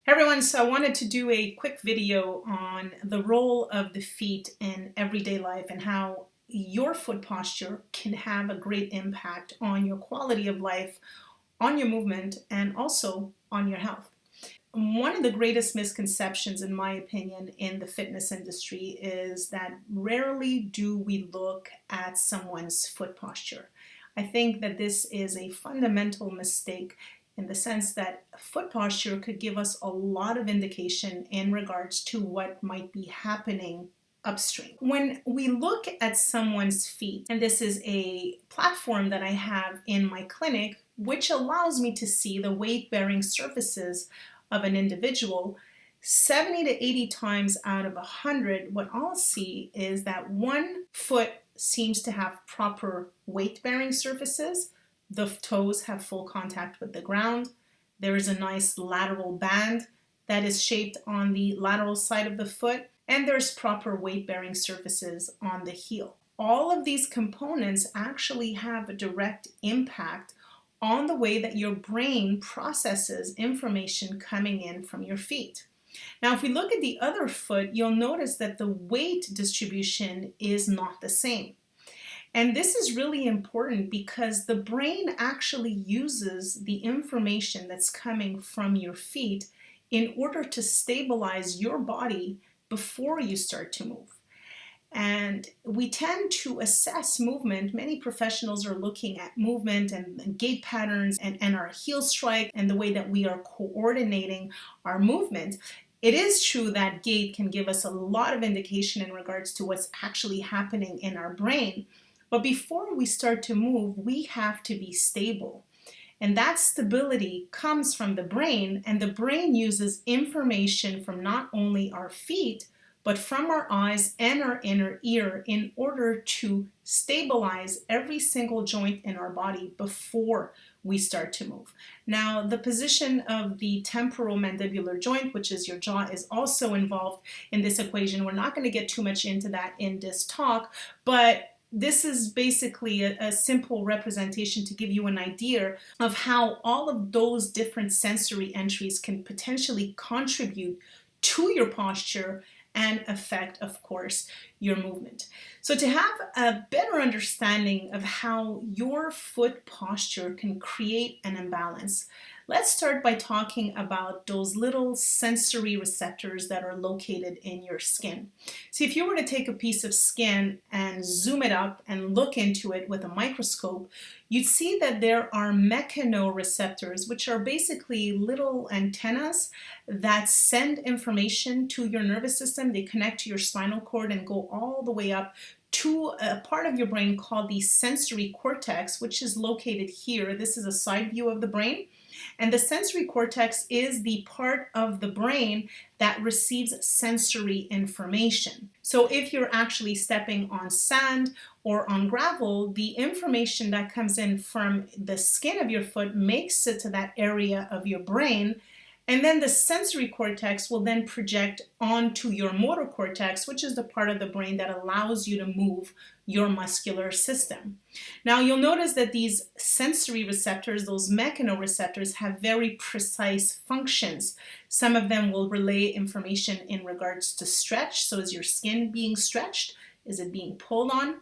Hey everyone, so I wanted to do a quick video on the role of the feet in everyday life and how your foot posture can have a great impact on your quality of life, on your movement, and also on your health. One of the greatest misconceptions, in my opinion, in the fitness industry is that rarely do we look at someone's foot posture. I think that this is a fundamental mistake in the sense that foot posture could give us a lot of indication in regards to what might be happening upstream. When we look at someone's feet, and this is a platform that I have in my clinic, which allows me to see the weight-bearing surfaces of an individual, 70 to 80 times out of 100, what I'll see is that one foot seems to have proper weight-bearing surfaces. The toes have full contact with the ground. There is a nice lateral band that is shaped on the lateral side of the foot, and there's proper weight-bearing surfaces on the heel. All of these components actually have a direct impact on the way that your brain processes information coming in from your feet. Now, if we look at the other foot, you'll notice that the weight distribution is not the same. And this is really important because the brain actually uses the information that's coming from your feet in order to stabilize your body before you start to move. And we tend to assess movement. Many professionals are looking at movement and gait patterns and our heel strike and the way that we are coordinating our movement. It is true that gait can give us a lot of indication in regards to what's actually happening in our brain. But before we start to move, we have to be stable. And that stability comes from the brain, and the brain uses information from not only our feet, but from our eyes and our inner ear in order to stabilize every single joint in our body before we start to move. Now, the position of the temporomandibular joint, which is your jaw, is also involved in this equation. We're not going to get too much into that in this talk, but this is basically a simple representation to give you an idea of how all of those different sensory entries can potentially contribute to your posture and affect, of course, your movement. So to have a better understanding of how your foot posture can create an imbalance, let's start by talking about those little sensory receptors that are located in your skin. So if you were to take a piece of skin and zoom it up and look into it with a microscope, you'd see that there are mechanoreceptors, which are basically little antennas that send information to your nervous system. They connect to your spinal cord and go all the way up to a part of your brain called the sensory cortex, which is located here. This is a side view of the brain. And the sensory cortex is the part of the brain that receives sensory information. So if you're actually stepping on sand or on gravel, the information that comes in from the skin of your foot makes it to that area of your brain. And then the sensory cortex will then project onto your motor cortex, which is the part of the brain that allows you to move your muscular system. Now, you'll notice that these sensory receptors, those mechanoreceptors, have very precise functions. Some of them will relay information in regards to stretch. So is your skin being stretched? Is it being pulled on?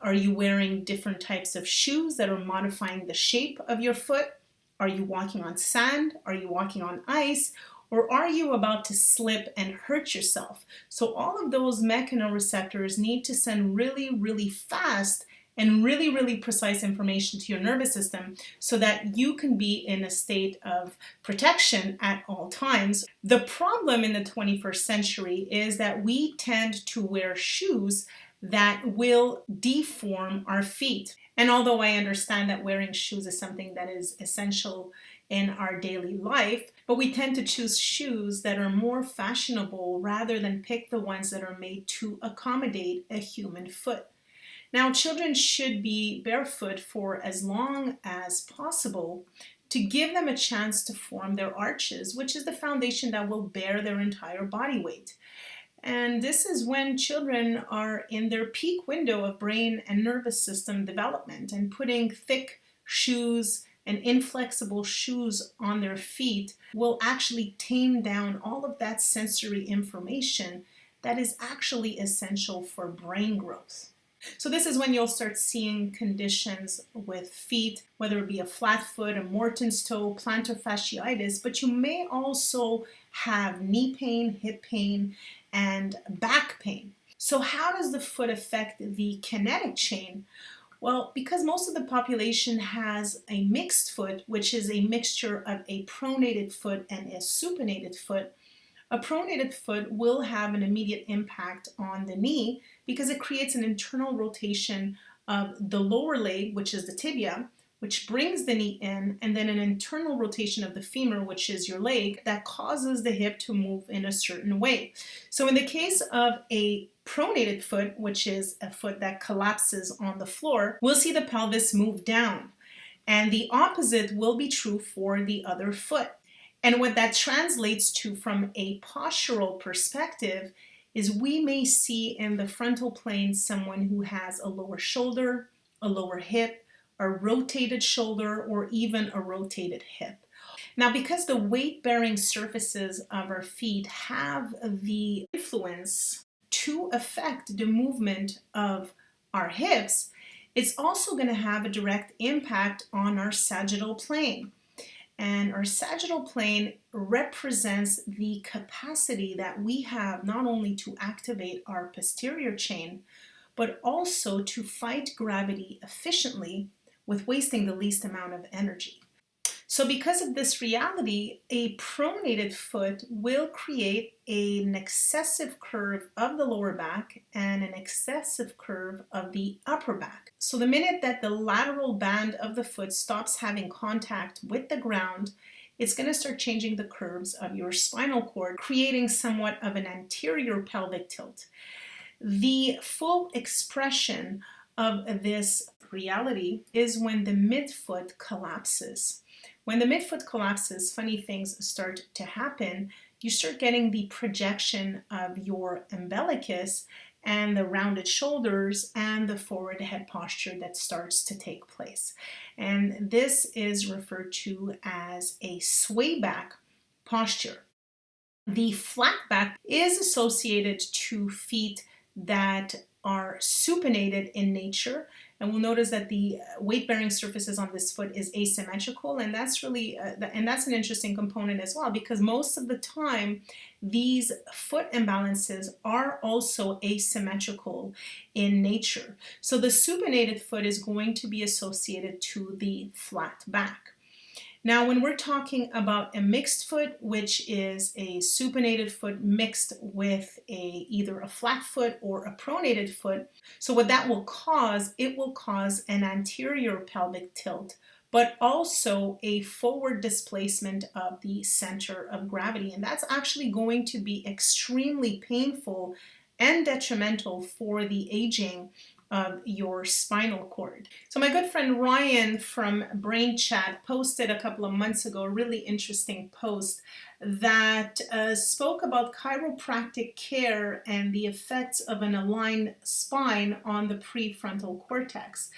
Are you wearing different types of shoes that are modifying the shape of your foot? Are you walking on sand? Are you walking on ice? Or are you about to slip and hurt yourself? So all of those mechanoreceptors need to send really, really fast and really, really precise information to your nervous system so that you can be in a state of protection at all times. The problem in the 21st century is that we tend to wear shoes that will deform our feet. And although I understand that wearing shoes is something that is essential in our daily life, but we tend to choose shoes that are more fashionable rather than pick the ones that are made to accommodate a human foot. Now, children should be barefoot for as long as possible to give them a chance to form their arches, which is the foundation that will bear their entire body weight. And this is when children are in their peak window of brain and nervous system development, and putting thick shoes and inflexible shoes on their feet will actually tame down all of that sensory information that is actually essential for brain growth. So this is when you'll start seeing conditions with feet, whether it be a flat foot, a Morton's toe, plantar fasciitis, but you may also have knee pain, hip pain, and back pain. So how does the foot affect the kinetic chain? Well, because most of the population has a mixed foot, which is a mixture of a pronated foot and a supinated foot, a pronated foot will have an immediate impact on the knee because it creates an internal rotation of the lower leg, which is the tibia, which brings the knee in, and then an internal rotation of the femur, which is your leg, that causes the hip to move in a certain way. So in the case of a pronated foot, which is a foot that collapses on the floor, we'll see the pelvis move down. And the opposite will be true for the other foot. And what that translates to from a postural perspective is we may see in the frontal plane someone who has a lower shoulder, a lower hip, a rotated shoulder, or even a rotated hip. Now, because the weight-bearing surfaces of our feet have the influence to affect the movement of our hips, it's also going to have a direct impact on our sagittal plane. And our sagittal plane represents the capacity that we have not only to activate our posterior chain, but also to fight gravity efficiently with wasting the least amount of energy. So because of this reality, a pronated foot will create an excessive curve of the lower back and an excessive curve of the upper back. So the minute that the lateral band of the foot stops having contact with the ground, it's going to start changing the curves of your spinal cord, creating somewhat of an anterior pelvic tilt. The full expression of this reality is when the midfoot collapses. When the midfoot collapses, funny things start to happen. You start getting the projection of your umbilicus and the rounded shoulders and the forward head posture that starts to take place. And this is referred to as a sway back posture. The flat back is associated to feet that are supinated in nature, and we'll notice that the weight-bearing surfaces on this foot is asymmetrical, and that's really that's an interesting component as well, because most of the time these foot imbalances are also asymmetrical in nature. So the supinated foot is going to be associated to the flat back. Now, when we're talking about a mixed foot, which is a supinated foot mixed with either a flat foot or a pronated foot, so what that will cause, it will cause an anterior pelvic tilt, but also a forward displacement of the center of gravity. And that's actually going to be extremely painful and detrimental for the aging of your spinal cord. So my good friend Ryan from Brain Chat posted a couple of months ago a really interesting post that spoke about chiropractic care and the effects of an aligned spine on the prefrontal cortex.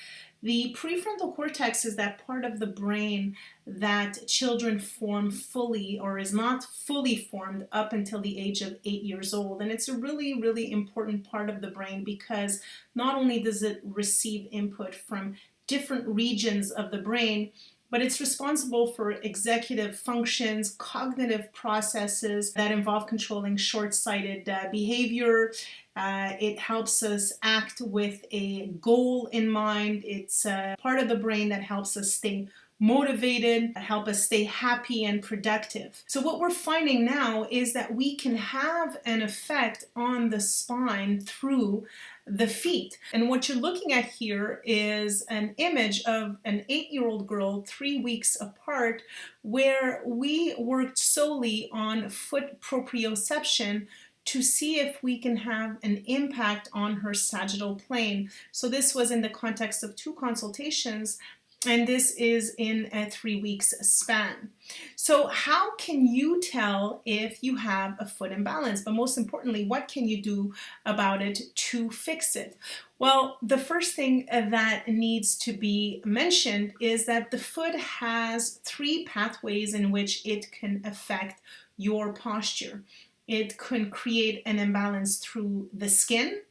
The prefrontal cortex is that part of the brain that children form fully or is not fully formed up until the age of 8 years old. And it's a really, really important part of the brain because not only does it receive input from different regions of the brain, but it's responsible for executive functions, cognitive processes that involve controlling short-sighted behavior. It helps us act with a goal in mind. It's part of the brain that helps us stay motivated, help us stay happy and productive. So what we're finding now is that we can have an effect on the spine through the feet. And what you're looking at here is an image of an 8-year-old girl 3 weeks apart, where we worked solely on foot proprioception to see if we can have an impact on her sagittal plane. So this was in the context of 2 consultations And this is in a 3 weeks span. So how can you tell if you have a foot imbalance? But most importantly, what can you do about it to fix it? Well, the first thing that needs to be mentioned is that the foot has 3 pathways in which it can affect your posture. It can create an imbalance through the skin.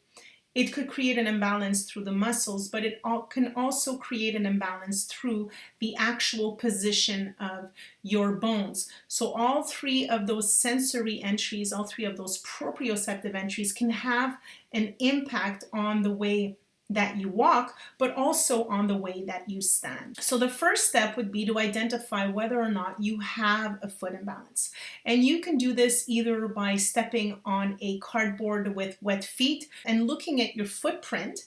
It could create an imbalance through the muscles, but it can also create an imbalance through the actual position of your bones. So all 3 of those sensory entries, all 3 of those proprioceptive entries can have an impact on the way that you walk, but also on the way that you stand. So the first step would be to identify whether or not you have a foot imbalance. And you can do this either by stepping on a cardboard with wet feet and looking at your footprint.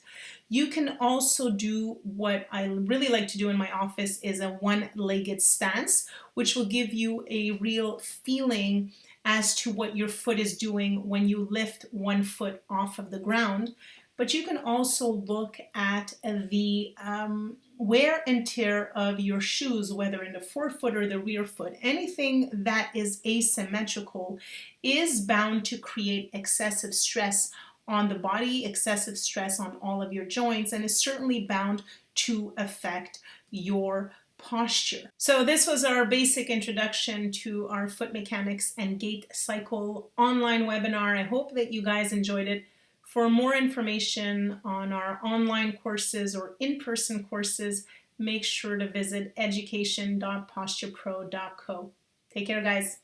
You can also do what I really like to do in my office is a one-legged stance, which will give you a real feeling as to what your foot is doing when you lift one foot off of the ground. But you can also look at the wear and tear of your shoes, whether in the forefoot or the rear foot. Anything that is asymmetrical is bound to create excessive stress on the body, excessive stress on all of your joints, and is certainly bound to affect your posture. So this was our basic introduction to our foot mechanics and gait cycle online webinar. I hope that you guys enjoyed it. For more information on our online courses or in-person courses, make sure to visit education.posturepro.co. Take care, guys.